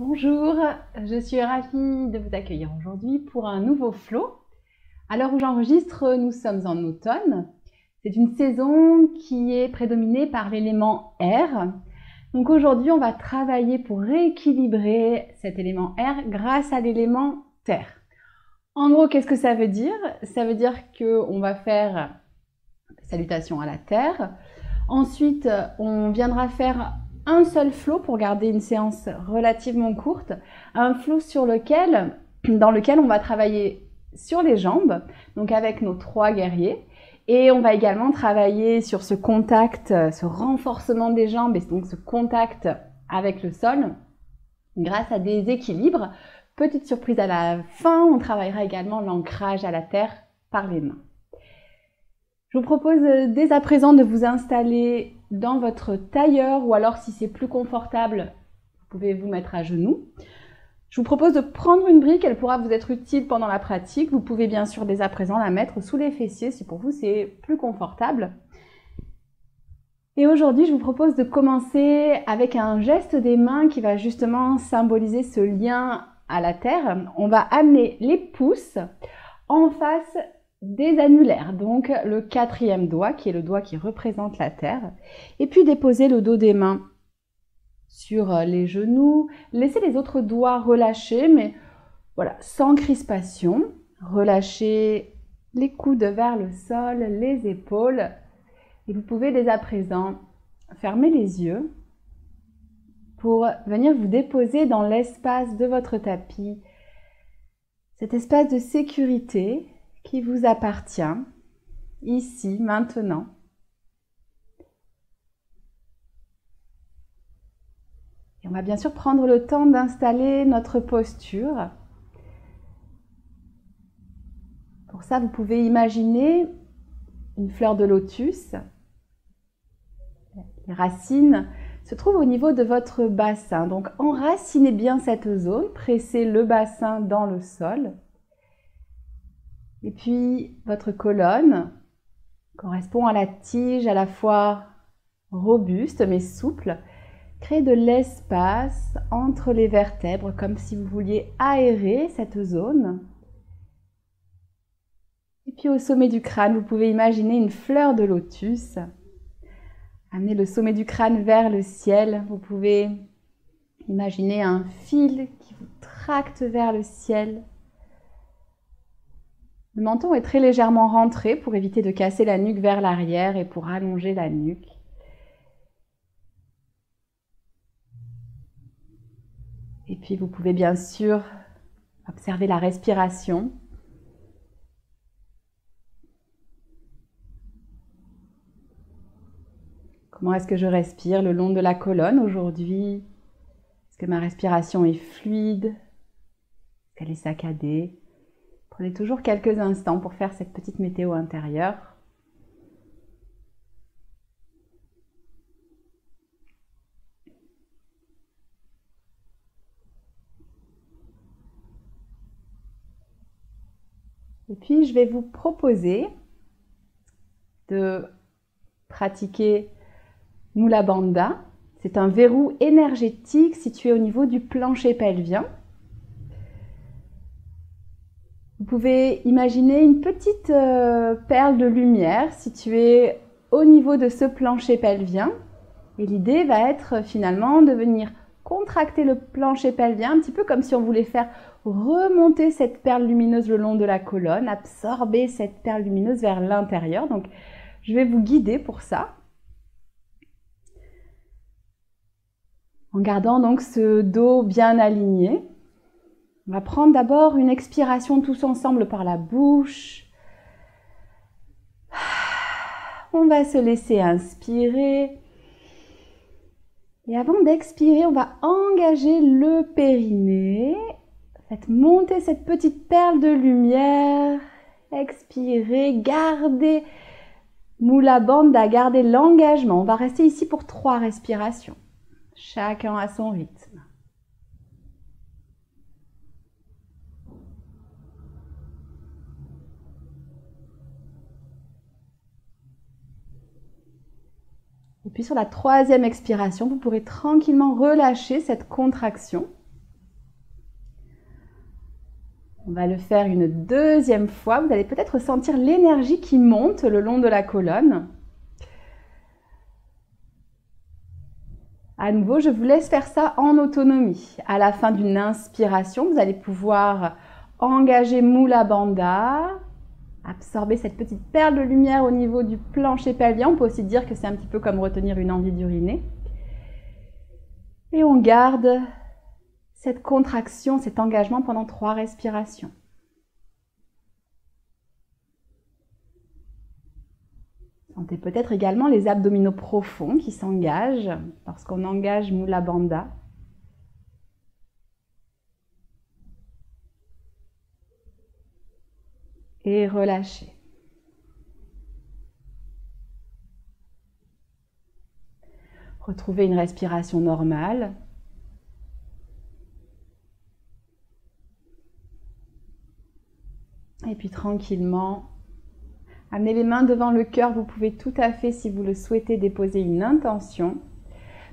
Bonjour, je suis ravie de vous accueillir aujourd'hui pour un nouveau flow. À l'heure où j'enregistre, nous sommes en automne. C'est une saison qui est prédominée par l'élément air. Donc aujourd'hui, on va travailler pour rééquilibrer cet élément air grâce à l'élément terre. En gros, qu'est-ce que ça veut dire? Ça veut dire qu'on va faire des salutations à la terre. Ensuite, on viendra faire un seul flow pour garder une séance relativement courte, un flow dans lequel on va travailler sur les jambes, donc avec nos 3 guerriers, et on va également travailler sur ce contact, ce renforcement des jambes et donc ce contact avec le sol grâce à des équilibres. Petite surprise à la fin, on travaillera également l'ancrage à la terre par les mains. Je vous propose dès à présent de vous installer dans votre tailleur ou alors si c'est plus confortable, vous pouvez vous mettre à genoux. Je vous propose de prendre une brique, elle pourra vous être utile pendant la pratique. Vous pouvez bien sûr dès à présent la mettre sous les fessiers si pour vous c'est plus confortable. Et aujourd'hui, je vous propose de commencer avec un geste des mains qui va justement symboliser ce lien à la terre. On va amener les pouces en face des annulaires, donc le 4e doigt qui est le doigt qui représente la terre, et puis déposer le dos des mains sur les genoux, laisser les autres doigts relâchés, mais voilà, sans crispation. Relâchez les coudes vers le sol, les épaules, et vous pouvez dès à présent fermer les yeux pour venir vous déposer dans l'espace de votre tapis, cet espace de sécurité qui vous appartient, ici, maintenant. Et on va bien sûr prendre le temps d'installer notre posture. Pour ça, vous pouvez imaginer une fleur de lotus. Les racines se trouvent au niveau de votre bassin. Donc, enracinez bien cette zone, pressez le bassin dans le sol. Et puis, votre colonne correspond à la tige à la fois robuste mais souple. Créez de l'espace entre les vertèbres comme si vous vouliez aérer cette zone. Et puis au sommet du crâne, vous pouvez imaginer une fleur de lotus. Amenez le sommet du crâne vers le ciel. Vous pouvez imaginer un fil qui vous tracte vers le ciel. Le menton est très légèrement rentré pour éviter de casser la nuque vers l'arrière et pour allonger la nuque. Et puis vous pouvez bien sûr observer la respiration. Comment est-ce que je respire le long de la colonne aujourd'hui? Est-ce que ma respiration est fluide? Est-ce qu'elle est saccadée? Prenez toujours quelques instants pour faire cette petite météo intérieure. Et puis, je vais vous proposer de pratiquer Mula Bandha. C'est un verrou énergétique situé au niveau du plancher pelvien. Vous pouvez imaginer une petite perle de lumière située au niveau de ce plancher pelvien. Et l'idée va être finalement de venir contracter le plancher pelvien, un petit peu comme si on voulait faire remonter cette perle lumineuse le long de la colonne, absorber cette perle lumineuse vers l'intérieur. Donc, je vais vous guider pour ça. En gardant donc ce dos bien aligné. On va prendre d'abord une expiration tous ensemble par la bouche. On va se laisser inspirer. Et avant d'expirer, on va engager le périnée. Faites monter cette petite perle de lumière. Expirez, gardez Mula Bandha, gardez l'engagement. On va rester ici pour 3 respirations. Chacun à son rythme. Et puis sur la 3e expiration, vous pourrez tranquillement relâcher cette contraction. On va le faire une deuxième fois. Vous allez peut-être sentir l'énergie qui monte le long de la colonne. À nouveau, je vous laisse faire ça en autonomie. À la fin d'une inspiration, vous allez pouvoir engager Mula Bandha, absorber cette petite perle de lumière au niveau du plancher pelvien. On peut aussi dire que c'est un petit peu comme retenir une envie d'uriner. Et on garde cette contraction, cet engagement pendant 3 respirations. Sentez peut-être également les abdominaux profonds qui s'engagent lorsqu'on engage Mula Bandha. Et relâchez. Retrouvez une respiration normale. Et puis tranquillement, amenez les mains devant le cœur. Vous pouvez tout à fait, si vous le souhaitez, déposer une intention.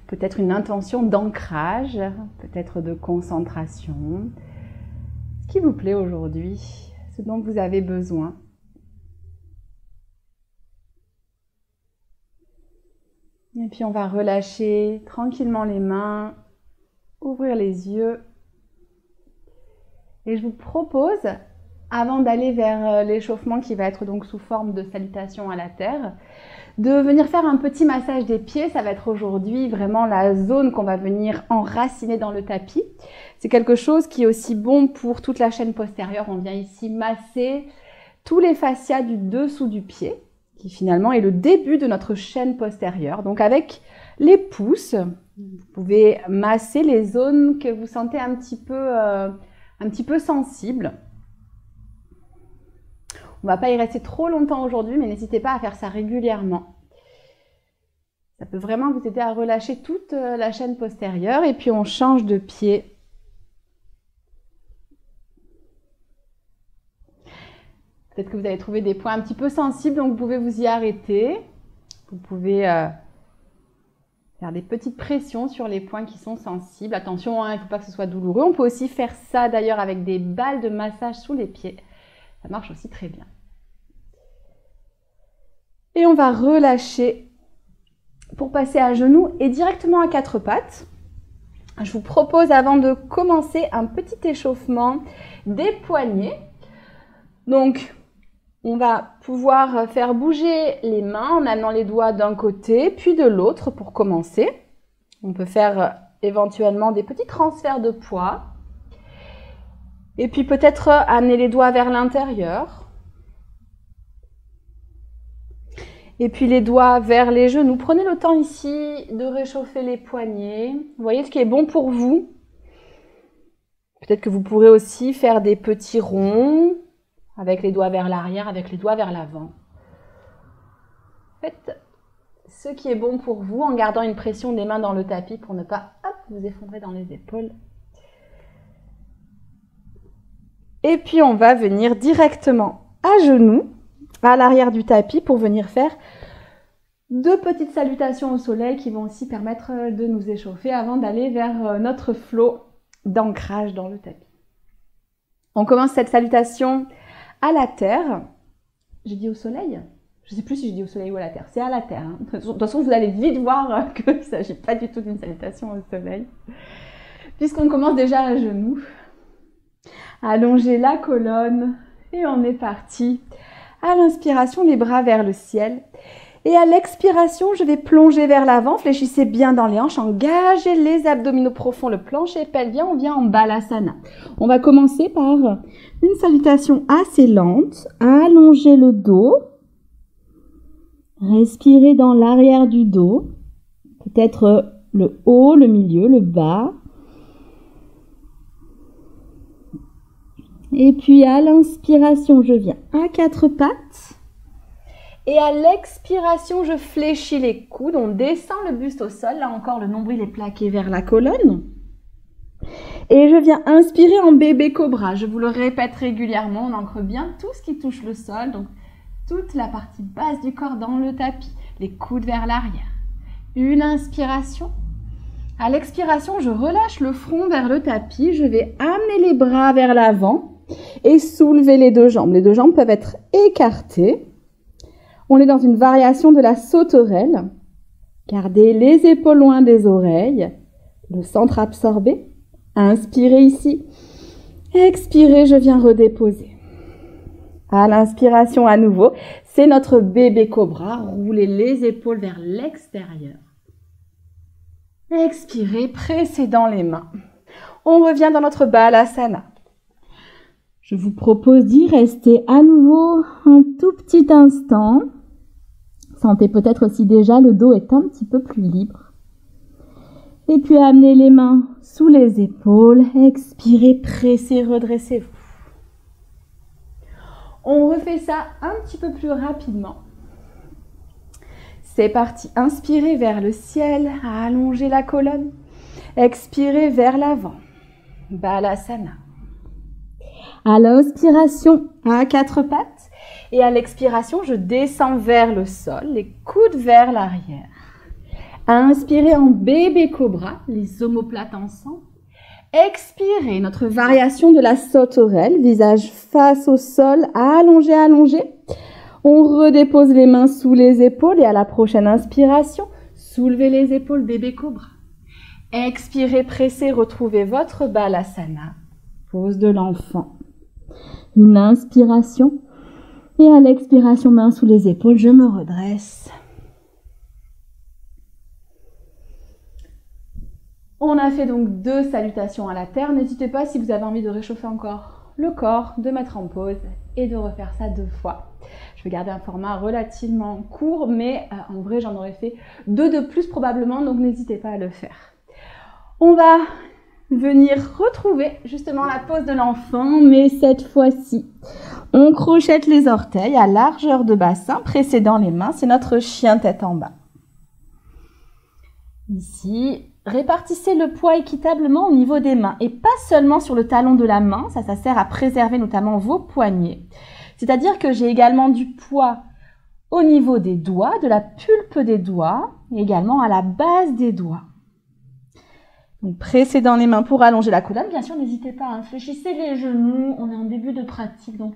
Peut-être une intention d'ancrage, peut-être de concentration. Ce qui vous plaît aujourd'hui, ce dont vous avez besoin. Et puis on va relâcher tranquillement les mains, ouvrir les yeux. Et je vous propose, avant d'aller vers l'échauffement qui va être donc sous forme de salutation à la terre, de venir faire un petit massage des pieds. Ça va être aujourd'hui vraiment la zone qu'on va venir enraciner dans le tapis. C'est quelque chose qui est aussi bon pour toute la chaîne postérieure. On vient ici masser tous les fascias du dessous du pied, qui finalement est le début de notre chaîne postérieure. Donc avec les pouces, vous pouvez masser les zones que vous sentez un petit peu sensibles. On ne va pas y rester trop longtemps aujourd'hui, mais n'hésitez pas à faire ça régulièrement. Ça peut vraiment vous aider à relâcher toute la chaîne postérieure. Et puis on change de pied. Peut-être que vous allez trouver des points un petit peu sensibles, donc vous pouvez vous y arrêter. Vous pouvez faire des petites pressions sur les points qui sont sensibles. Attention, hein, il ne faut pas que ce soit douloureux. On peut aussi faire ça d'ailleurs avec des balles de massage sous les pieds. Ça marche aussi très bien. Et on va relâcher pour passer à genoux et directement à 4 pattes. Je vous propose avant de commencer un petit échauffement des poignets. Donc, on va pouvoir faire bouger les mains en amenant les doigts d'un côté puis de l'autre pour commencer. On peut faire éventuellement des petits transferts de poids. Et puis peut-être amener les doigts vers l'intérieur. Et puis les doigts vers les genoux. Prenez le temps ici de réchauffer les poignets. Vous voyez ce qui est bon pour vous. Peut-être que vous pourrez aussi faire des petits ronds avec les doigts vers l'arrière, avec les doigts vers l'avant. Faites ce qui est bon pour vous en gardant une pression des mains dans le tapis pour ne pas vous effondrer dans les épaules. Et puis on va venir directement à genoux, à l'arrière du tapis pour venir faire 2 petites salutations au soleil qui vont aussi permettre de nous échauffer avant d'aller vers notre flot d'ancrage dans le tapis. On commence cette salutation à la terre. J'ai dit au soleil? Je ne sais plus si j'ai dit au soleil ou à la terre. C'est à la terre. Hein. De toute façon, vous allez vite voir qu'il ne s'agit pas du tout d'une salutation au soleil. Puisqu'on commence déjà à genoux. Allongez la colonne et on est parti. À l'inspiration, les bras vers le ciel. Et à l'expiration, je vais plonger vers l'avant. Fléchissez bien dans les hanches, engagez les abdominaux profonds, le plancher pelvien. On vient en balasana. On va commencer par une salutation assez lente. Allongez le dos. Respirez dans l'arrière du dos. Peut-être le haut, le milieu, le bas. Et puis à l'inspiration, je viens à 4 pattes. Et à l'expiration, je fléchis les coudes. On descend le buste au sol. Là encore, le nombril est plaqué vers la colonne. Et je viens inspirer en bébé cobra. Je vous le répète régulièrement. On ancre bien tout ce qui touche le sol. Donc, toute la partie basse du corps dans le tapis. Les coudes vers l'arrière. Une inspiration. À l'expiration, je relâche le front vers le tapis. Je vais amener les bras vers l'avant. et soulevez les deux jambes. Les deux jambes peuvent être écartées. On est dans une variation de la sauterelle. Gardez les épaules loin des oreilles, le centre absorbé. Inspirez ici. Expirez, je viens redéposer. À l'inspiration à nouveau, c'est notre bébé cobra. Roulez les épaules vers l'extérieur. Expirez, pressez dans les mains. On revient dans notre balasana. Je vous propose d'y rester à nouveau un tout petit instant. Sentez peut-être si déjà le dos est un petit peu plus libre. Et puis amenez les mains sous les épaules. Expirez, pressez, redressez-vous. On refait ça un petit peu plus rapidement. C'est parti. Inspirez vers le ciel, allongez la colonne. Expirez vers l'avant. Balasana. À l'inspiration, à quatre pattes. Et à l'expiration, je descends vers le sol, les coudes vers l'arrière. Inspirez en bébé cobra, les omoplates ensemble. Expirez, notre variation de la sauterelle, visage face au sol, allongé, allongé. On redépose les mains sous les épaules et à la prochaine inspiration, soulevez les épaules, bébé cobra. Expirez, pressez, retrouvez votre balasana, pose de l'enfant. Une inspiration et à l'expiration, main sous les épaules, je me redresse. On a fait donc 2 salutations à la terre. N'hésitez pas si vous avez envie de réchauffer encore le corps, de mettre en pause et de refaire ça 2 fois. Je vais garder un format relativement court, mais en vrai, j'en aurais fait 2 de plus probablement, donc n'hésitez pas à le faire. On va venir retrouver justement la pose de l'enfant, mais cette fois-ci, on crochette les orteils à largeur de bassin, précédant les mains. C'est notre chien tête en bas. Ici, répartissez le poids équitablement au niveau des mains et pas seulement sur le talon de la main. Ça sert à préserver notamment vos poignets. C'est-à-dire que j'ai également du poids au niveau des doigts, de la pulpe des doigts, et également à la base des doigts. Donc, précédant les mains pour allonger la colonne. Bien sûr, n'hésitez pas, fléchissez les genoux. On est en début de pratique. Donc,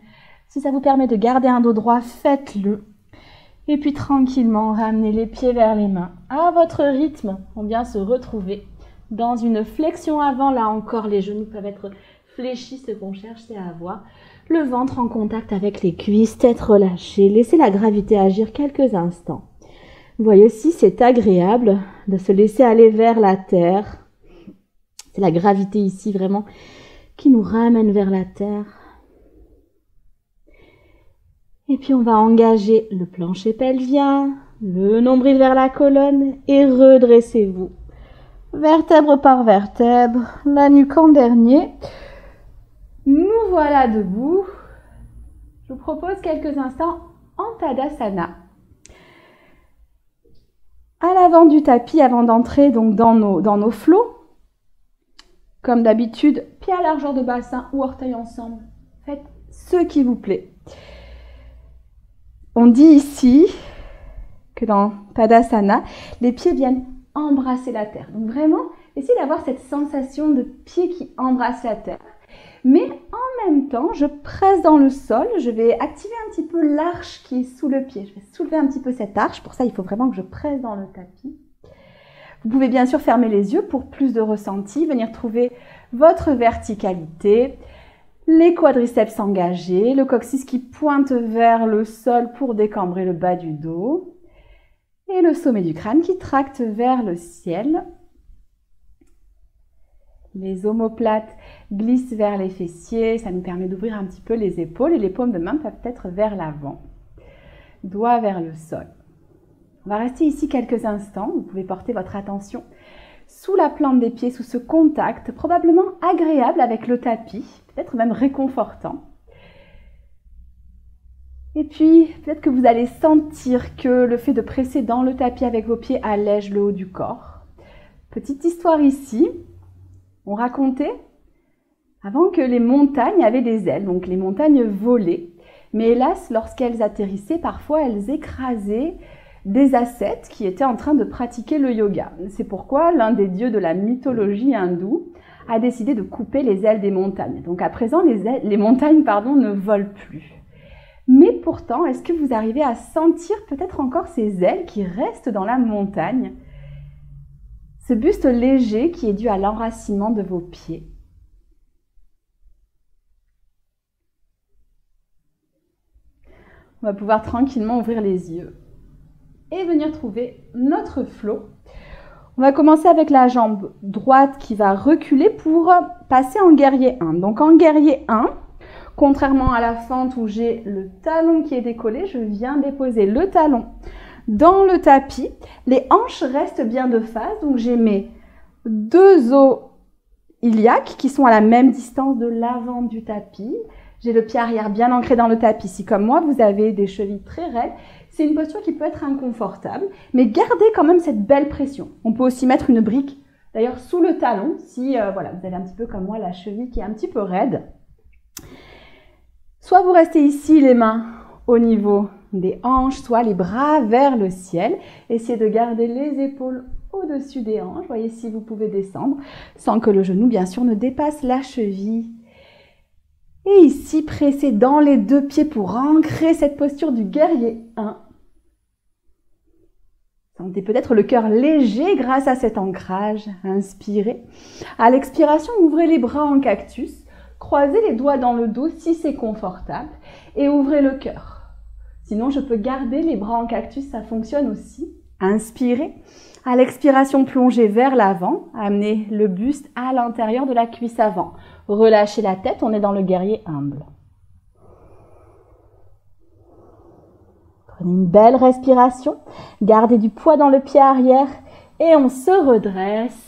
si ça vous permet de garder un dos droit, faites-le. Et puis, tranquillement, ramenez les pieds vers les mains. À votre rythme, on vient se retrouver dans une flexion avant. Là encore, les genoux peuvent être fléchis. Ce qu'on cherche, c'est à avoir le ventre en contact avec les cuisses, tête relâchée. Laissez la gravité agir quelques instants. Vous voyez si c'est agréable de se laisser aller vers la terre. C'est la gravité ici vraiment qui nous ramène vers la terre. Et puis on va engager le plancher pelvien, le nombril vers la colonne et redressez-vous. Vertèbre par vertèbre, la nuque en dernier. Nous voilà debout. Je vous propose quelques instants en Tadasana. À l'avant du tapis, avant d'entrer donc dans nos flots, comme d'habitude, pieds à largeur de bassin ou orteils ensemble. Faites ce qui vous plaît. On dit ici que dans Tadasana, les pieds viennent embrasser la terre. Donc vraiment, essayez d'avoir cette sensation de pieds qui embrassent la terre. Mais en même temps, je presse dans le sol. Je vais activer un petit peu l'arche qui est sous le pied. Je vais soulever un petit peu cette arche. Pour ça, il faut vraiment que je presse dans le tapis. Vous pouvez bien sûr fermer les yeux pour plus de ressenti, venir trouver votre verticalité, les quadriceps engagés, le coccyx qui pointe vers le sol pour décambrer le bas du dos et le sommet du crâne qui tracte vers le ciel. Les omoplates glissent vers les fessiers, ça nous permet d'ouvrir un petit peu les épaules et les paumes de main peuvent être vers l'avant, doigts vers le sol. On va rester ici quelques instants, vous pouvez porter votre attention sous la plante des pieds, sous ce contact probablement agréable avec le tapis, peut-être même réconfortant. Et puis, peut-être que vous allez sentir que le fait de presser dans le tapis avec vos pieds allège le haut du corps. Petite histoire ici, on racontait avant que les montagnes avaient des ailes, donc les montagnes volaient. Mais hélas, lorsqu'elles atterrissaient, parfois elles écrasaient des ascètes qui étaient en train de pratiquer le yoga. C'est pourquoi l'un des dieux de la mythologie hindoue a décidé de couper les ailes des montagnes. Donc à présent, les montagnes ne volent plus. Mais pourtant, est-ce que vous arrivez à sentir peut-être encore ces ailes qui restent dans la montagne? Ce buste léger qui est dû à l'enracinement de vos pieds. On va pouvoir tranquillement ouvrir les yeux et venir trouver notre flot. On va commencer avec la jambe droite qui va reculer pour passer en guerrier 1. Donc en guerrier 1, contrairement à la fente où j'ai le talon qui est décollé, je viens déposer le talon dans le tapis. Les hanches restent bien de face, donc j'ai mes deux os iliaques qui sont à la même distance de l'avant du tapis. J'ai le pied arrière bien ancré dans le tapis. Si comme moi, vous avez des chevilles très raides, c'est une posture qui peut être inconfortable, mais gardez quand même cette belle pression. On peut aussi mettre une brique, d'ailleurs sous le talon, si voilà, vous avez un petit peu comme moi la cheville qui est un petit peu raide. Soit vous restez ici les mains au niveau des hanches, soit les bras vers le ciel. Essayez de garder les épaules au-dessus des hanches. Voyez si vous pouvez descendre, sans que le genou, bien sûr, ne dépasse la cheville. Et ici, pressez dans les deux pieds pour ancrer cette posture du guerrier 1. Sentez peut-être le cœur léger grâce à cet ancrage. Inspirez. À l'expiration, ouvrez les bras en cactus. Croisez les doigts dans le dos si c'est confortable. Et ouvrez le cœur. Sinon, je peux garder les bras en cactus, ça fonctionne aussi. Inspirez. À l'expiration, plongez vers l'avant. Amenez le buste à l'intérieur de la cuisse avant. Relâchez la tête, on est dans le guerrier humble. Prenez une belle respiration. Gardez du poids dans le pied arrière et on se redresse.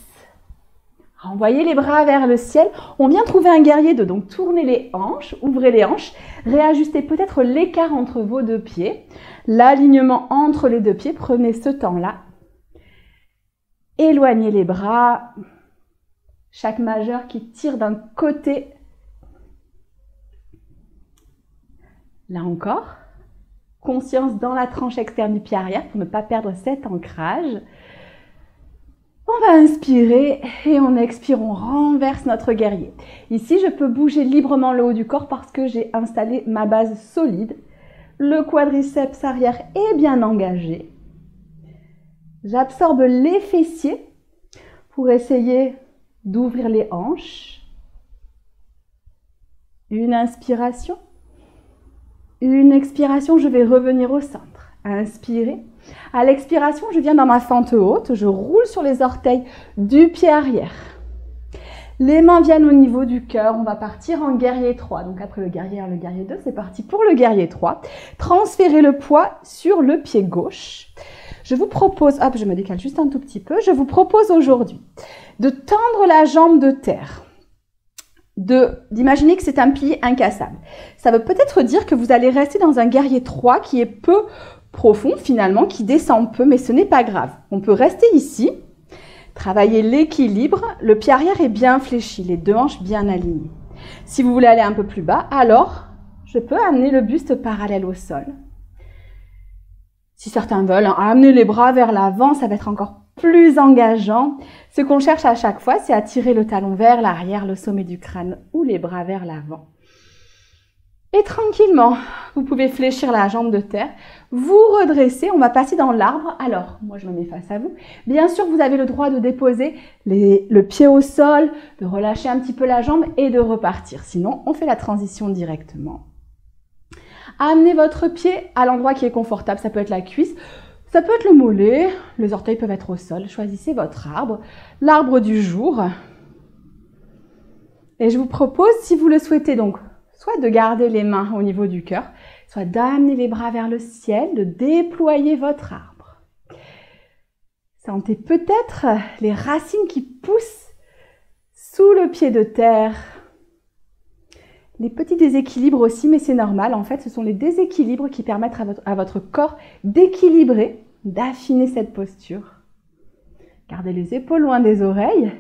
Envoyez les bras vers le ciel. On vient trouver un guerrier 2. Donc tournez les hanches, ouvrez les hanches. Réajustez peut-être l'écart entre vos deux pieds. L'alignement entre les deux pieds, prenez ce temps-là. Éloignez les bras. Chaque majeur qui tire d'un côté. Là encore. Conscience dans la tranche externe du pied arrière pour ne pas perdre cet ancrage. On va inspirer et on expire, on renverse notre guerrier. Ici, je peux bouger librement le haut du corps parce que j'ai installé ma base solide. Le quadriceps arrière est bien engagé. J'absorbe les fessiers pour essayer d'ouvrir les hanches. Une inspiration. Une expiration, je vais revenir au centre. Inspirez. À l'expiration, je viens dans ma fente haute, je roule sur les orteils du pied arrière. Les mains viennent au niveau du cœur, on va partir en guerrier 3. Donc après le guerrier 1, le guerrier 2, c'est parti pour le guerrier 3. Transférez le poids sur le pied gauche. Je vous propose, hop, je me décale juste un tout petit peu, je vous propose aujourd'hui de tendre la jambe de terre. D'imaginer que c'est un pilier incassable. Ça veut peut-être dire que vous allez rester dans un guerrier 3 qui est peu profond finalement, qui descend peu, mais ce n'est pas grave. On peut rester ici, travailler l'équilibre, le pied arrière est bien fléchi, les deux hanches bien alignées. Si vous voulez aller un peu plus bas, alors je peux amener le buste parallèle au sol. Si certains veulent, amener les bras vers l'avant, ça va être encore plus engageant. Ce qu'on cherche à chaque fois, c'est à tirer le talon vers l'arrière, le sommet du crâne ou les bras vers l'avant. Et tranquillement, vous pouvez fléchir la jambe de terre, vous redresser, on va passer dans l'arbre. Alors, moi je me mets face à vous. Bien sûr, vous avez le droit de déposer le pied au sol, de relâcher un petit peu la jambe et de repartir. Sinon, on fait la transition directement. Amenez votre pied à l'endroit qui est confortable, ça peut être la cuisse, ça peut être le mollet, les orteils peuvent être au sol. Choisissez votre arbre, l'arbre du jour. Et je vous propose, si vous le souhaitez, donc, soit de garder les mains au niveau du cœur, soit d'amener les bras vers le ciel, de déployer votre arbre. Sentez peut-être les racines qui poussent sous le pied de terre. Les petits déséquilibres aussi, mais c'est normal. En fait, ce sont les déséquilibres qui permettent à votre corps d'équilibrer, d'affiner cette posture. Gardez les épaules loin des oreilles.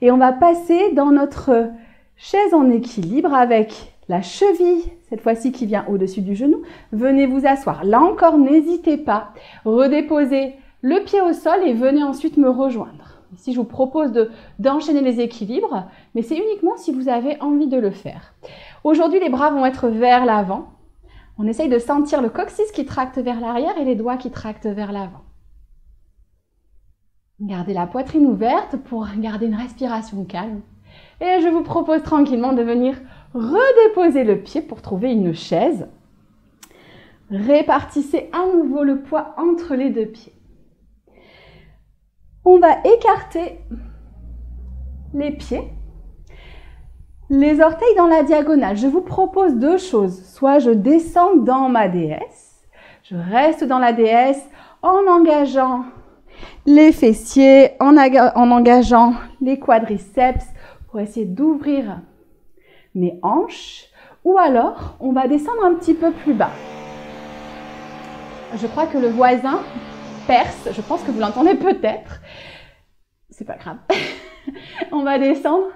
Et on va passer dans notre chaise en équilibre avec la cheville, cette fois-ci qui vient au-dessus du genou. Venez vous asseoir. Là encore, n'hésitez pas. Redéposez le pied au sol et venez ensuite me rejoindre. Ici, je vous propose d'enchaîner les équilibres, mais c'est uniquement si vous avez envie de le faire. Aujourd'hui, les bras vont être vers l'avant. On essaye de sentir le coccyx qui tracte vers l'arrière et les doigts qui tractent vers l'avant. Gardez la poitrine ouverte pour garder une respiration calme. Et je vous propose tranquillement de venir redéposer le pied pour trouver une chaise. Répartissez à nouveau le poids entre les deux pieds. On va écarter les pieds, les orteils dans la diagonale. Je vous propose deux choses. Soit je descends dans ma déesse, je reste dans la déesse en engageant les fessiers, en engageant les quadriceps pour essayer d'ouvrir mes hanches. Ou alors, on va descendre un petit peu plus bas. Je crois que le voisin perce, je pense que vous l'entendez peut-être. C'est pas grave. On va descendre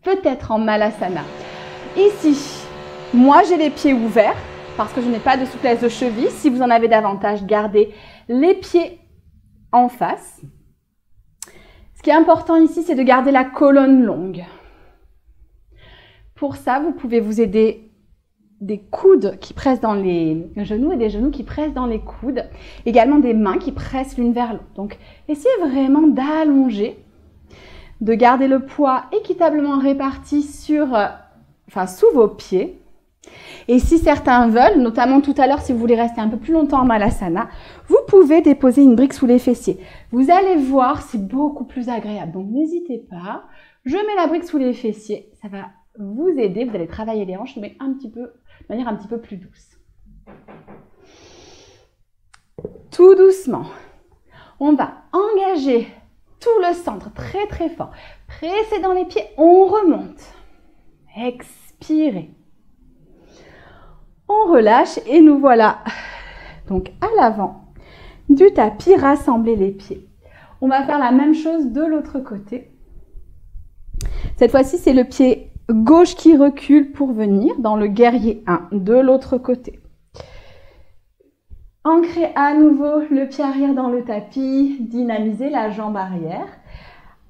peut-être en Malasana. Ici, moi j'ai les pieds ouverts parce que je n'ai pas de souplesse de cheville. Si vous en avez davantage, gardez les pieds en face. Ce qui est important ici, c'est de garder la colonne longue. Pour ça, vous pouvez vous aider des coudes qui pressent dans les genoux et des genoux qui pressent dans les coudes. Également des mains qui pressent l'une vers l'autre. Donc, essayez vraiment d'allonger, de garder le poids équitablement réparti sous vos pieds. Et si certains veulent, notamment tout à l'heure, si vous voulez rester un peu plus longtemps en Malasana, vous pouvez déposer une brique sous les fessiers. Vous allez voir, c'est beaucoup plus agréable. Donc, n'hésitez pas. Je mets la brique sous les fessiers. Ça va vous aider. Vous allez travailler les hanches, mais de manière un petit peu plus douce. Tout doucement, on va engager tout le centre très très fort. Pressez dans les pieds, on remonte. Expirez. On relâche et nous voilà donc à l'avant du tapis, rassembler les pieds. On va faire la même chose de l'autre côté. Cette fois-ci, c'est le pied gauche qui recule pour venir dans le guerrier 1 de l'autre côté. Ancrez à nouveau le pied arrière dans le tapis, dynamisez la jambe arrière.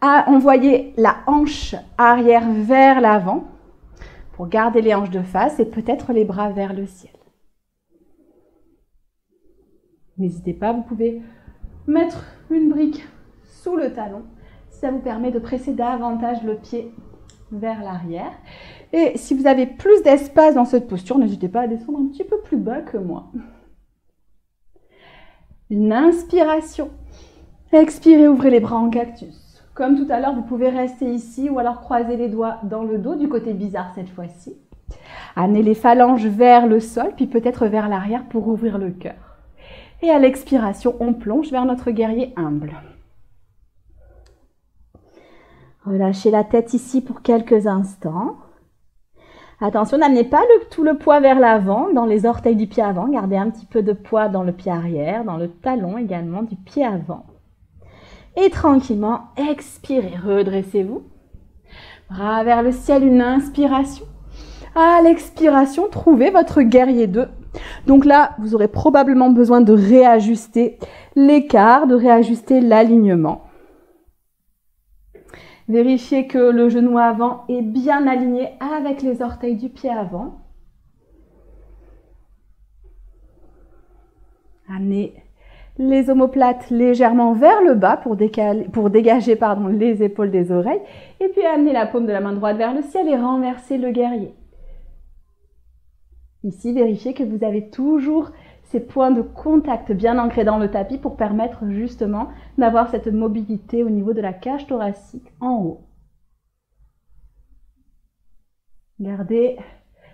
Envoyez la hanche arrière vers l'avant pour garder les hanches de face et peut-être les bras vers le ciel. N'hésitez pas, vous pouvez mettre une brique sous le talon. Ça vous permet de presser davantage le pied vers l'arrière. Et si vous avez plus d'espace dans cette posture, n'hésitez pas à descendre un petit peu plus bas que moi. Une inspiration. Expirez, ouvrez les bras en cactus. Comme tout à l'heure, vous pouvez rester ici ou alors croiser les doigts dans le dos, du côté bizarre cette fois-ci. Amenez les phalanges vers le sol, puis peut-être vers l'arrière pour ouvrir le cœur. Et à l'expiration, on plonge vers notre guerrier humble. Relâchez la tête ici pour quelques instants. Attention, n'amenez pas tout le poids vers l'avant, dans les orteils du pied avant. Gardez un petit peu de poids dans le pied arrière, dans le talon également du pied avant. Et tranquillement, expirez, redressez-vous. Bras vers le ciel, une inspiration. À l'expiration, trouvez votre guerrier 2. Donc là, vous aurez probablement besoin de réajuster l'écart, de réajuster l'alignement. Vérifiez que le genou avant est bien aligné avec les orteils du pied avant. Amenez les omoplates légèrement vers le bas pour dégager les épaules des oreilles. Et puis amenez la paume de la main droite vers le ciel et renversez le guerrier. Ici, vérifiez que vous avez toujours ces points de contact bien ancrés dans le tapis pour permettre justement d'avoir cette mobilité au niveau de la cage thoracique en haut. Gardez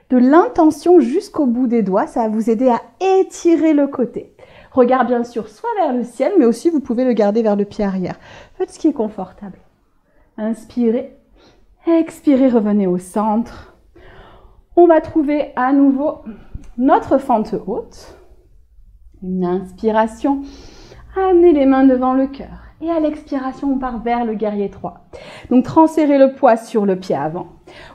de l'intention jusqu'au bout des doigts, ça va vous aider à étirer le côté. Regard bien sûr soit vers le ciel, mais aussi vous pouvez le garder vers le pied arrière. Faites ce qui est confortable. Inspirez, expirez, revenez au centre. On va trouver à nouveau notre fente haute. Une inspiration, amenez les mains devant le cœur. Et à l'expiration, on part vers le guerrier 3. Donc, transférez le poids sur le pied avant.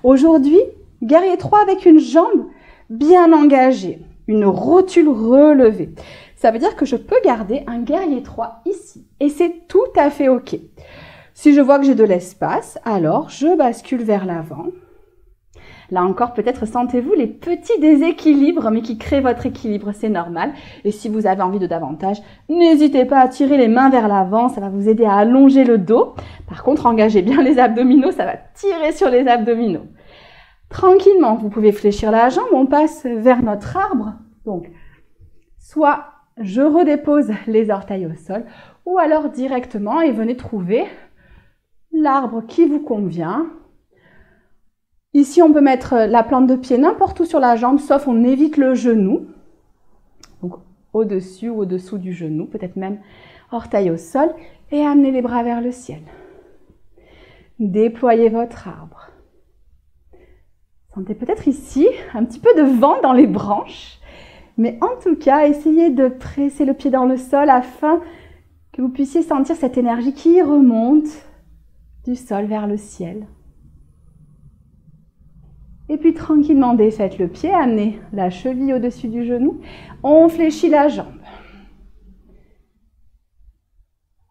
Aujourd'hui, guerrier 3 avec une jambe bien engagée, une rotule relevée. Ça veut dire que je peux garder un guerrier 3 ici. Et c'est tout à fait OK. Si je vois que j'ai de l'espace, alors je bascule vers l'avant. Là encore, peut-être sentez-vous les petits déséquilibres, mais qui créent votre équilibre, c'est normal. Et si vous avez envie de davantage, n'hésitez pas à tirer les mains vers l'avant, ça va vous aider à allonger le dos. Par contre, engagez bien les abdominaux, ça va tirer sur les abdominaux. Tranquillement, vous pouvez fléchir la jambe, on passe vers notre arbre. Donc, soit je redépose les orteils au sol, ou alors directement et venez trouver l'arbre qui vous convient. Ici, on peut mettre la plante de pied n'importe où sur la jambe, sauf on évite le genou. Donc, au-dessus ou au-dessous du genou, peut-être même orteil au sol. Et amenez les bras vers le ciel. Déployez votre arbre. Sentez peut-être ici un petit peu de vent dans les branches. Mais en tout cas, essayez de presser le pied dans le sol afin que vous puissiez sentir cette énergie qui remonte du sol vers le ciel. Et puis tranquillement défaites le pied, amenez la cheville au-dessus du genou. On fléchit la jambe.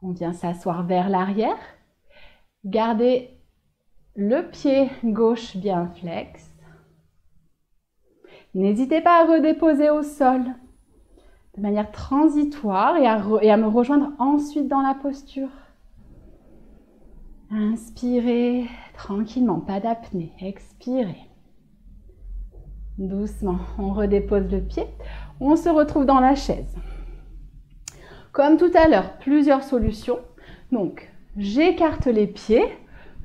On vient s'asseoir vers l'arrière. Gardez le pied gauche bien flex. N'hésitez pas à redéposer au sol de manière transitoire et à me rejoindre ensuite dans la posture. Inspirez tranquillement, pas d'apnée. Expirez. Doucement, on redépose le pied. On se retrouve dans la chaise. Comme tout à l'heure, plusieurs solutions. Donc, j'écarte les pieds,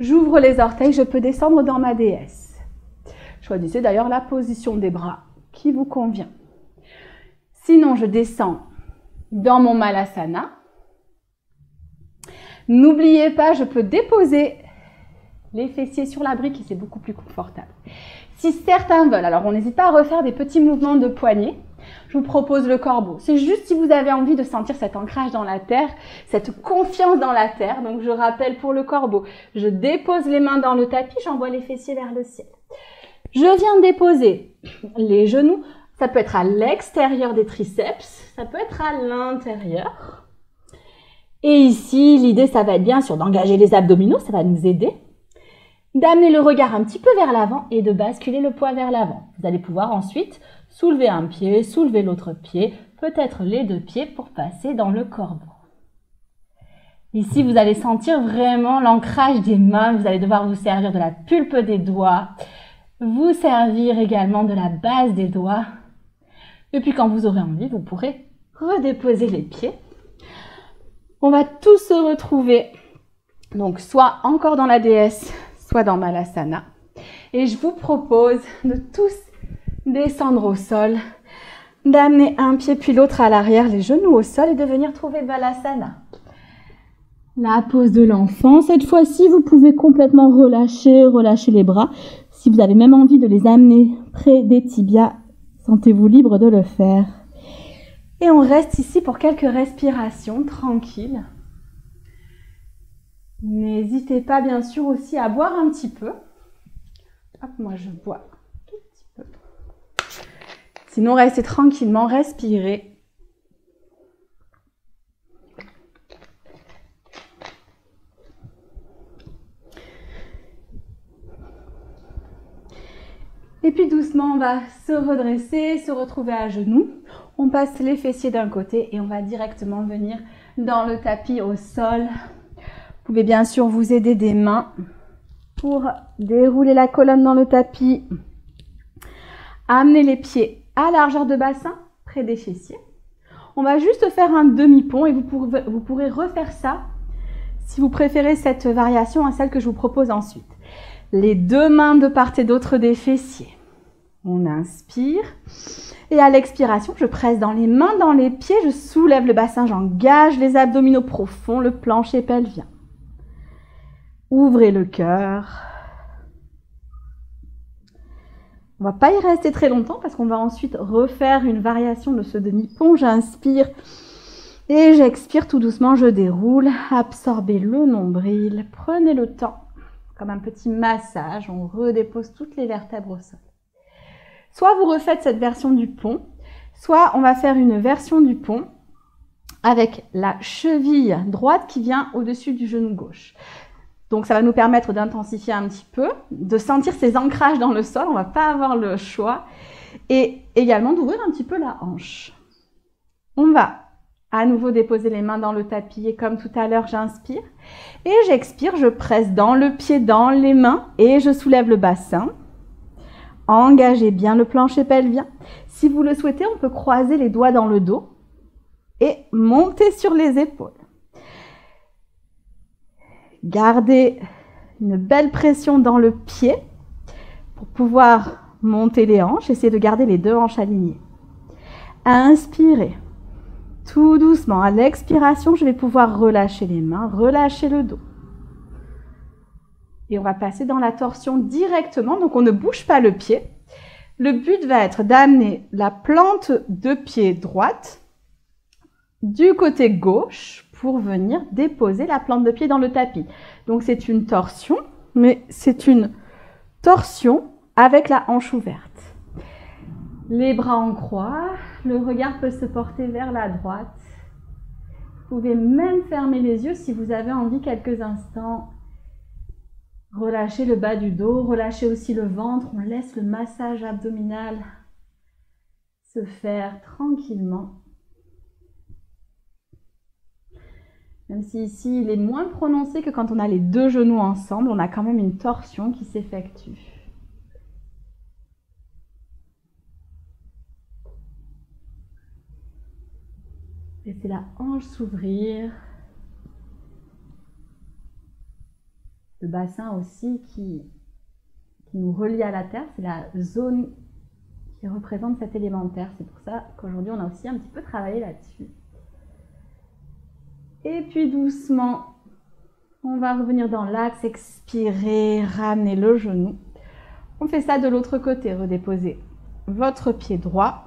j'ouvre les orteils, je peux descendre dans ma déesse. Choisissez d'ailleurs la position des bras qui vous convient. Sinon, je descends dans mon Malasana. N'oubliez pas, je peux déposer les fessiers sur la brique et c'est beaucoup plus confortable. Si certains veulent, alors on n'hésite pas à refaire des petits mouvements de poignet. Je vous propose le corbeau. C'est juste si vous avez envie de sentir cet ancrage dans la terre, cette confiance dans la terre. Donc je rappelle pour le corbeau, je dépose les mains dans le tapis, j'envoie les fessiers vers le ciel. Je viens déposer les genoux. Ça peut être à l'extérieur des triceps, ça peut être à l'intérieur. Et ici, l'idée, ça va être bien sûr d'engager les abdominaux, ça va nous aider. D'amener le regard un petit peu vers l'avant et de basculer le poids vers l'avant. Vous allez pouvoir ensuite soulever un pied, soulever l'autre pied, peut-être les deux pieds pour passer dans le corbeau. Ici, vous allez sentir vraiment l'ancrage des mains. Vous allez devoir vous servir de la pulpe des doigts, vous servir également de la base des doigts. Et puis quand vous aurez envie, vous pourrez redéposer les pieds. On va tous se retrouver, donc soit encore dans la déesse, soit dans Malasana. Et je vous propose de tous descendre au sol, d'amener un pied puis l'autre à l'arrière, les genoux au sol et de venir trouver Balasana. La pose de l'enfant. Cette fois-ci, vous pouvez complètement relâcher les bras. Si vous avez même envie de les amener près des tibias, sentez-vous libre de le faire. Et on reste ici pour quelques respirations tranquilles. N'hésitez pas bien sûr aussi à boire un petit peu. Hop, moi je bois un tout petit peu. Sinon, restez tranquillement, respirez. Et puis doucement, on va se redresser, se retrouver à genoux. On passe les fessiers d'un côté et on va directement venir dans le tapis au sol. Vous pouvez bien sûr vous aider des mains pour dérouler la colonne dans le tapis. Amenez les pieds à largeur de bassin, près des fessiers. On va juste faire un demi-pont et vous pourrez refaire ça si vous préférez cette variation à celle que je vous propose ensuite. Les deux mains de part et d'autre des fessiers. On inspire. Et à l'expiration, je presse dans les mains, dans les pieds, je soulève le bassin, j'engage les abdominaux profonds, le plancher pelvien. Ouvrez le cœur. On ne va pas y rester très longtemps parce qu'on va ensuite refaire une variation de ce demi-pont. J'inspire et j'expire tout doucement, je déroule. Absorbez le nombril, prenez le temps. Comme un petit massage, on redépose toutes les vertèbres au sol. Soit vous refaites cette version du pont, soit on va faire une version du pont avec la cheville droite qui vient au-dessus du genou gauche. Donc ça va nous permettre d'intensifier un petit peu, de sentir ces ancrages dans le sol, on ne va pas avoir le choix, et également d'ouvrir un petit peu la hanche. On va à nouveau déposer les mains dans le tapis et comme tout à l'heure, j'inspire et j'expire, je presse dans le pied, dans les mains et je soulève le bassin. Engagez bien le plancher pelvien. Si vous le souhaitez, on peut croiser les doigts dans le dos et monter sur les épaules. Gardez une belle pression dans le pied pour pouvoir monter les hanches. Essayez de garder les deux hanches alignées. Inspirez. Tout doucement, à l'expiration, je vais pouvoir relâcher les mains, relâcher le dos. Et on va passer dans la torsion directement, donc on ne bouge pas le pied. Le but va être d'amener la plante de pied droite du côté gauche pour venir déposer la plante de pied dans le tapis. Donc c'est une torsion, mais c'est une torsion avec la hanche ouverte. Les bras en croix, le regard peut se porter vers la droite. Vous pouvez même fermer les yeux si vous avez envie quelques instants. Relâchez le bas du dos, relâchez aussi le ventre. On laisse le massage abdominal se faire tranquillement. Même si ici il est moins prononcé que quand on a les deux genoux ensemble, on a quand même une torsion qui s'effectue. Laissez la hanche s'ouvrir. Le bassin aussi qui nous relie à la terre, c'est la zone qui représente cet élémentaire. C'est pour ça qu'aujourd'hui on a aussi un petit peu travaillé là-dessus. Et puis doucement, on va revenir dans l'axe, expirer, ramener le genou. On fait ça de l'autre côté, redéposez votre pied droit.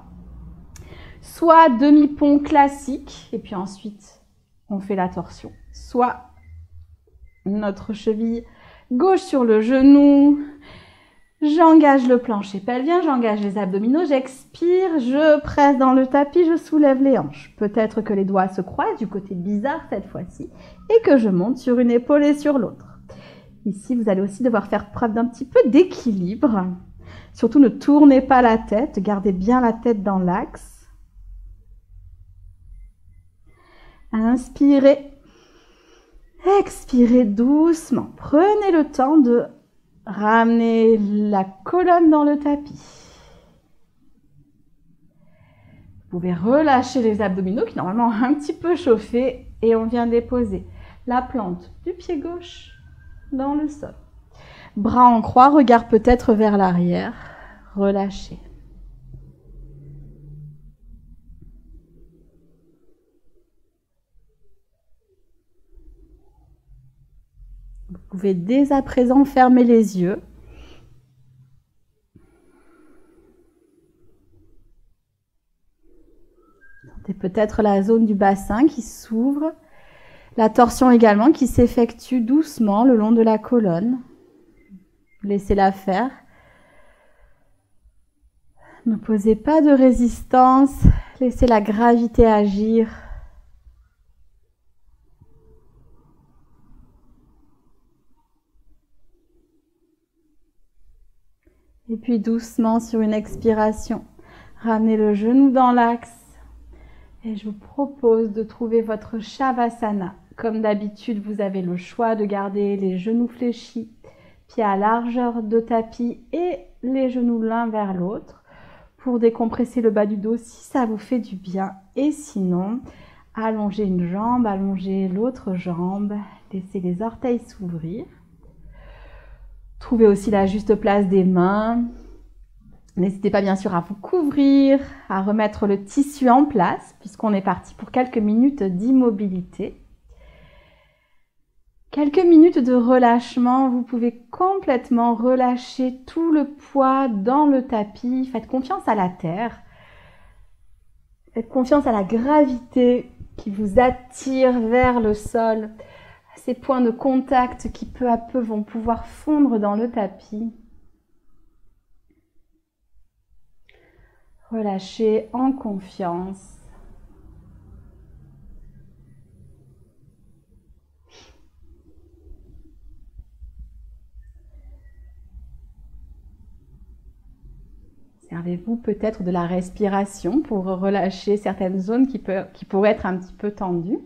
Soit demi-pont classique, et puis ensuite on fait la torsion. Soit notre cheville gauche sur le genou, j'engage le plancher pelvien, j'engage les abdominaux, j'expire, je presse dans le tapis, je soulève les hanches. Peut-être que les doigts se croisent du côté bizarre cette fois-ci, et que je monte sur une épaule et sur l'autre. Ici, vous allez aussi devoir faire preuve d'un petit peu d'équilibre. Surtout, ne tournez pas la tête, gardez bien la tête dans l'axe. Inspirez, expirez doucement. Prenez le temps de ramener la colonne dans le tapis. Vous pouvez relâcher les abdominaux qui normalement ont un petit peu chauffé et on vient déposer la plante du pied gauche dans le sol. Bras en croix, regard peut-être vers l'arrière. Relâchez. Vous pouvez dès à présent fermer les yeux. Sentez peut-être la zone du bassin qui s'ouvre, la torsion également qui s'effectue doucement le long de la colonne. Laissez-la faire. Ne posez pas de résistance, laissez la gravité agir. Et puis doucement sur une expiration, ramenez le genou dans l'axe. Et je vous propose de trouver votre Shavasana. Comme d'habitude, vous avez le choix de garder les genoux fléchis, pieds à largeur de tapis et les genoux l'un vers l'autre pour décompresser le bas du dos si ça vous fait du bien. Et sinon, allongez une jambe, allongez l'autre jambe, laissez les orteils s'ouvrir. Trouvez aussi la juste place des mains. N'hésitez pas bien sûr à vous couvrir, à remettre le tissu en place puisqu'on est parti pour quelques minutes d'immobilité. Quelques minutes de relâchement, vous pouvez complètement relâcher tout le poids dans le tapis. Faites confiance à la terre. Faites confiance à la gravité qui vous attire vers le sol. Ces points de contact qui peu à peu vont pouvoir fondre dans le tapis. Relâchez en confiance. Servez-vous peut-être de la respiration pour relâcher certaines zones qui pourraient être un petit peu tendues.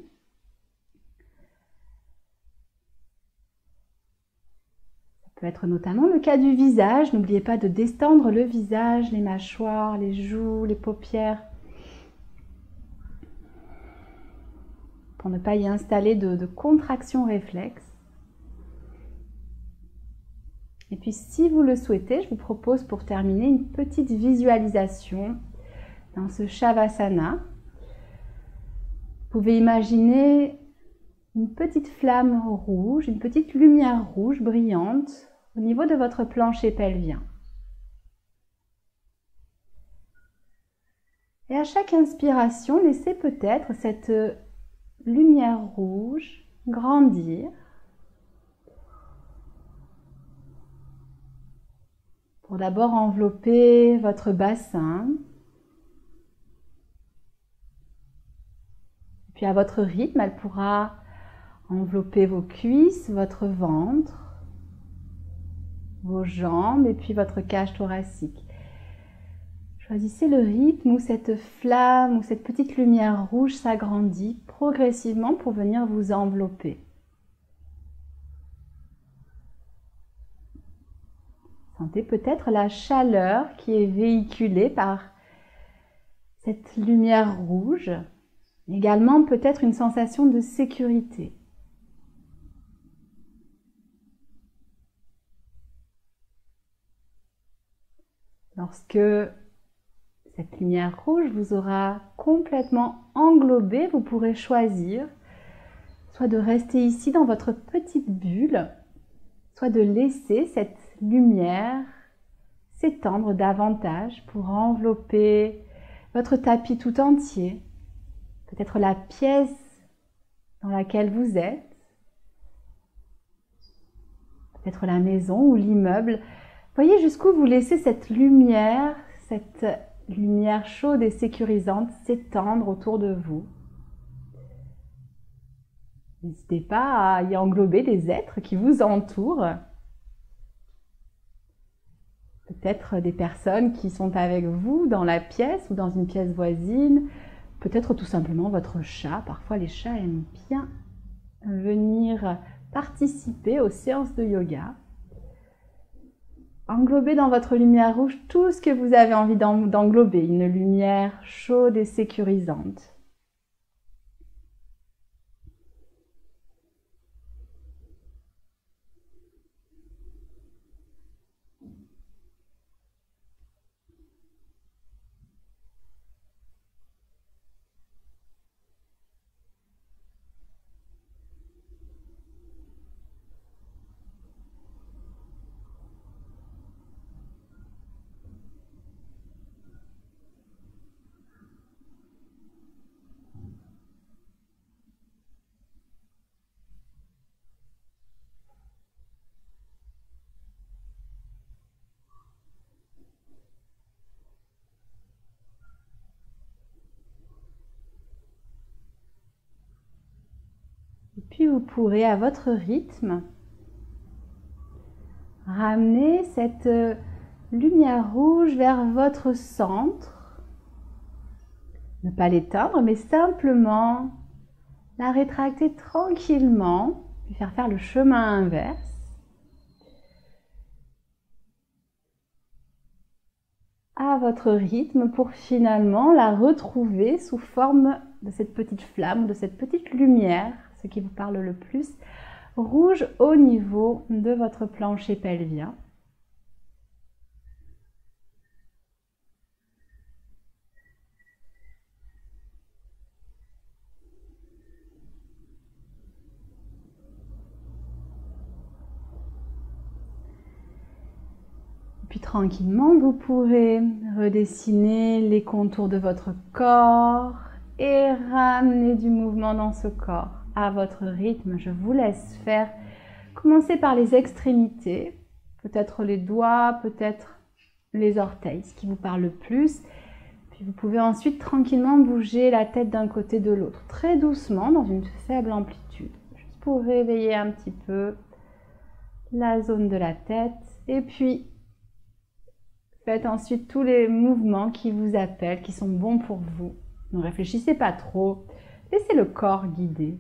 Ça peut être notamment le cas du visage. N'oubliez pas de distendre le visage, les mâchoires, les joues, les paupières, pour ne pas y installer de contraction réflexe. Et puis si vous le souhaitez, je vous propose pour terminer une petite visualisation dans ce Shavasana. Vous pouvez imaginer une petite flamme rouge, une petite lumière rouge brillante au niveau de votre plancher pelvien. Et à chaque inspiration, laissez peut-être cette lumière rouge grandir pour d'abord envelopper votre bassin, puis à votre rythme, elle pourra envelopper vos cuisses, votre ventre, vos jambes et puis votre cage thoracique. Choisissez le rythme où cette flamme, où cette petite lumière rouge s'agrandit progressivement pour venir vous envelopper. Sentez peut-être la chaleur qui est véhiculée par cette lumière rouge. Également peut-être une sensation de sécurité. Lorsque cette lumière rouge vous aura complètement englobé, vous pourrez choisir soit de rester ici dans votre petite bulle, soit de laisser cette lumière s'étendre davantage pour envelopper votre tapis tout entier, peut-être la pièce dans laquelle vous êtes, peut-être la maison ou l'immeuble. Voyez jusqu'où vous laissez cette lumière chaude et sécurisante s'étendre autour de vous. N'hésitez pas à y englober des êtres qui vous entourent. Peut-être des personnes qui sont avec vous dans la pièce ou dans une pièce voisine. Peut-être tout simplement votre chat. Parfois les chats aiment bien venir participer aux séances de yoga. Englobez dans votre lumière rouge tout ce que vous avez envie d'englober. Une lumière chaude et sécurisante. Et puis vous pourrez à votre rythme ramener cette lumière rouge vers votre centre. Ne pas l'éteindre, mais simplement la rétracter tranquillement, puis faire le chemin inverse. À votre rythme pour finalement la retrouver sous forme de cette petite flamme, de cette petite lumière, ce qui vous parle le plus, rouge au niveau de votre plancher pelvien. Puis tranquillement, vous pourrez redessiner les contours de votre corps et ramener du mouvement dans ce corps à votre rythme. Je vous laisse faire. Commencez par les extrémités, peut-être les doigts, peut-être les orteils, ce qui vous parle le plus. Puis vous pouvez ensuite tranquillement bouger la tête d'un côté de l'autre, très doucement, dans une faible amplitude, juste pour réveiller un petit peu la zone de la tête. Et puis Faites ensuite tous les mouvements qui vous appellent, qui sont bons pour vous. Ne réfléchissez pas trop. Laissez le corps guider.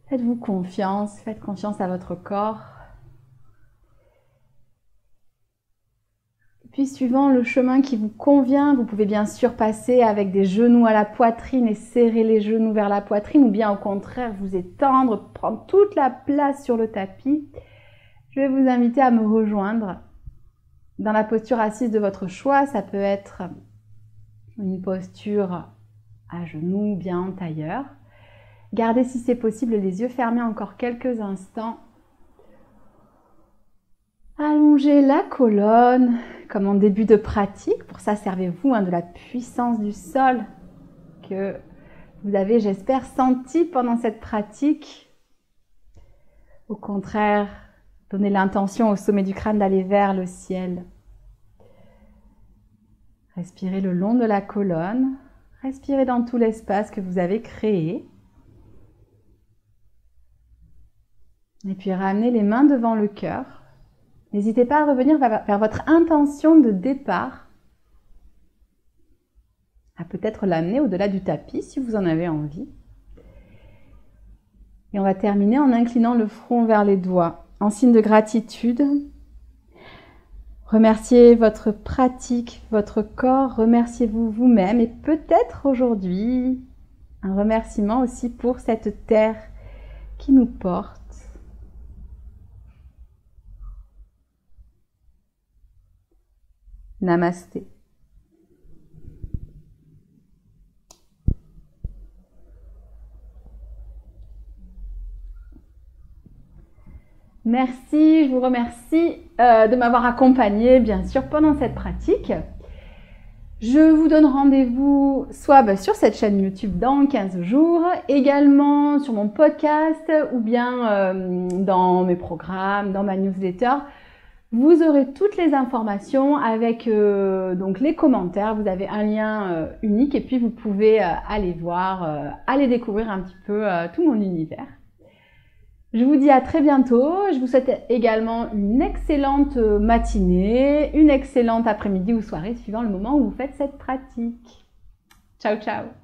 Faites-vous confiance, faites confiance à votre corps. Puis, suivant le chemin qui vous convient, vous pouvez bien sûr passer avec des genoux à la poitrine et serrer les genoux vers la poitrine, ou bien au contraire vous étendre, prendre toute la place sur le tapis. Je vais vous inviter à me rejoindre dans la posture assise de votre choix. Ça peut être une posture à genoux, bien en tailleur. Gardez si c'est possible les yeux fermés encore quelques instants. Allongez la colonne comme en début de pratique. Pour ça, servez-vous de la puissance du sol que vous avez, j'espère, senti pendant cette pratique. Au contraire, donnez l'intention au sommet du crâne d'aller vers le ciel. Respirez le long de la colonne. Respirez dans tout l'espace que vous avez créé. Et puis ramenez les mains devant le cœur. N'hésitez pas à revenir vers votre intention de départ, à peut-être l'amener au-delà du tapis si vous en avez envie. Et on va terminer en inclinant le front vers les doigts, en signe de gratitude. Remerciez votre pratique, votre corps, remerciez-vous vous-même et peut-être aujourd'hui un remerciement aussi pour cette terre qui nous porte. Namasté. Merci, je vous remercie de m'avoir accompagné, bien sûr, pendant cette pratique. Je vous donne rendez-vous soit sur cette chaîne YouTube dans 15 jours, également sur mon podcast ou bien dans mes programmes, dans ma newsletter. Vous aurez toutes les informations avec donc les commentaires. Vous avez un lien unique et puis vous pouvez aller voir, aller découvrir un petit peu tout mon univers. Je vous dis à très bientôt. Je vous souhaite également une excellente matinée, une excellente après-midi ou soirée suivant le moment où vous faites cette pratique. Ciao, ciao!